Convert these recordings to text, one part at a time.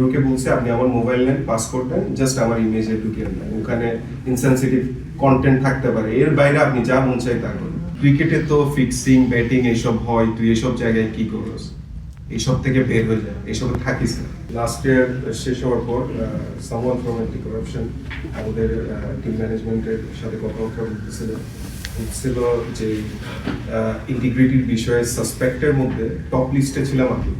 ঢুকে বলছে আপনি আমার মোবাইল নেন, পাসপোর্ট নেন, জাস্ট আমার ইমেজে ঢুকে নেন, ওখানে ইনসেনসিটিভ কন্টেন্ট থাকতে পারে, এর বাইরে আপনি যা মন চাই তা করুন। ক্রিকেটে তো ফিক্সিং, ব্যাটিং এইসব হয়, তুই এইসব জায়গায় কি করস? এইসব থেকে বের হয়ে যায়, এইসবে থাকিস না। লাস্ট ইয়ার শেষ হওয়ার পর সামওয়ান ফ্রম অ্যান্টি করাপশন আমাদের টিম ম্যানেজমেন্টের সাথে কথা বলছিল যে ইন্টিগ্রিটির বিষয়ে সাসপেক্টের মধ্যে টপ লিস্টে ছিলাম আমি।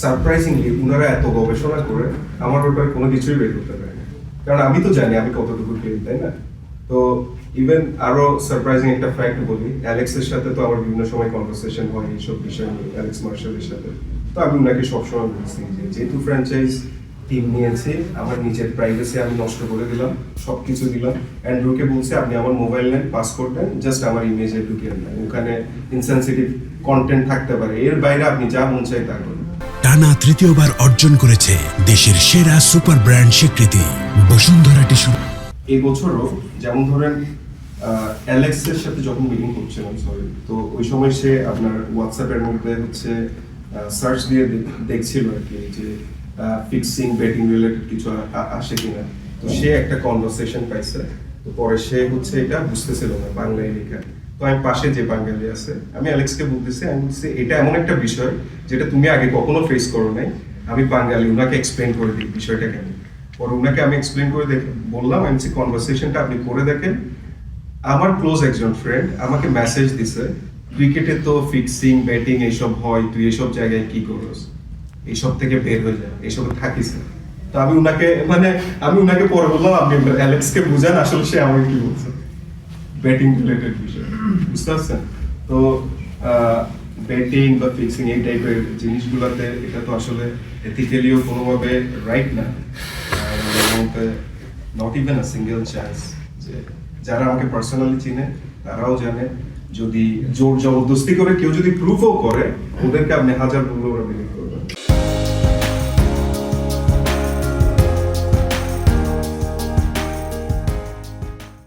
সারপ্রাইজিংলি ওনারা এত গবেষণা করে আমার ব্যাপারে কোনো কিছুই বের করতে পারেনি, কারণ আমি তো জানি আমি কতটুকু ক্লিন, তাই না? তো ইভেন আরো সারপ্রাইজিং একটা ফ্যাক্ট বলি, অ্যালেক্সের সাথে তো আমার বিভিন্ন সময় কনভারসেশন হয় এইসব বিষয় নিয়ে, অ্যালেক্স মার্শালের সাথে। তো আমি ওনাকে সবসময় বলছি যে যেহেতু ফ্র্যাঞ্চাইজ টিম নিয়েছি, আমার নিজের প্রাইভেসি আমি নষ্ট করে দিলাম, সবকিছু দিলাম। অ্যান্ড্রুকে বলছে আপনি আমার মোবাইল নেন, পাসপোর্ট নেন, জাস্ট আমার ইমেজে ঢুকিয়ে নেন, ওখানে ইনসেনসিটিভ কন্টেন্ট থাকতে পারে, এর বাইরে আপনি যা মন চাই তা করুন। টানা তৃতীয়বার অর্জন করেছে দেশের সেরা সুপার ব্র্যান্ড স্বীকৃতি বসুন্ধরা টিস্যু। এই বছরও যেমন ধরেন অ্যালেক্সের সাথে যখন মিটিং করছিলাম, তো ওই সময় সে আপনার হোয়াটসঅ্যাপের মধ্যে হচ্ছে সার্চ দিয়ে দেখছিল আর কি যে ফিক্সিং, বেটিং রিলেটেড কিছু আসে কিনা। তো সে একটা কনভারসেশন পাইছে, তো পরে সে হচ্ছে এটা বুঝতেছিল না বাংলায় লেখা। তো আমি পাশে যে বাঙালি আছে, আমি অ্যালেক্সকে বলতেছি, আমি বলছি এটা এমন একটা বিষয় যেটা তুমি আগে কখনো ফেস করো নাই, আমি বাঙালি, ওনাকে এক্সপ্লেন করে দিই বিষয়টা কেন। পরে ওনাকে আমি এক্সপ্লেন করে বললাম, আমি কনভারসেশনটা আপনি করে দেখেন। আমার ক্লোজ একজন ফ্রেন্ড আমাকে মেসেজ দিছে, ক্রিকেটে তো ফিক্সিং, ব্যাটিং এইসব হয়, তুই এইসব জায়গায় কি করস? এইসব থেকে বের হয়ে যায়, এইসবে থাকিস না। তো আমি উনাকে পরে বললাম আপনি অ্যালেক্সকে বুঝান আসলে সে আমাকে কি বলছে ব্যাটিং রিলেটেড বিষয়, বুঝতে পারছেন? তো ব্যাটিং বা ফিক্সিং এই টাইপের জিনিসগুলোতে এটা তো আসলে এথিক্যালিও কোনোভাবে রাইট না, not even a single chance. যে যারা আমাকে পার্সোনালি চিনে তারাও জানে, যদি জোর জবরদস্তি করে কেউ যদি প্রুফও করে, ওদেরকে আপনি হাজার বললে ওরা বিলিভ করবে।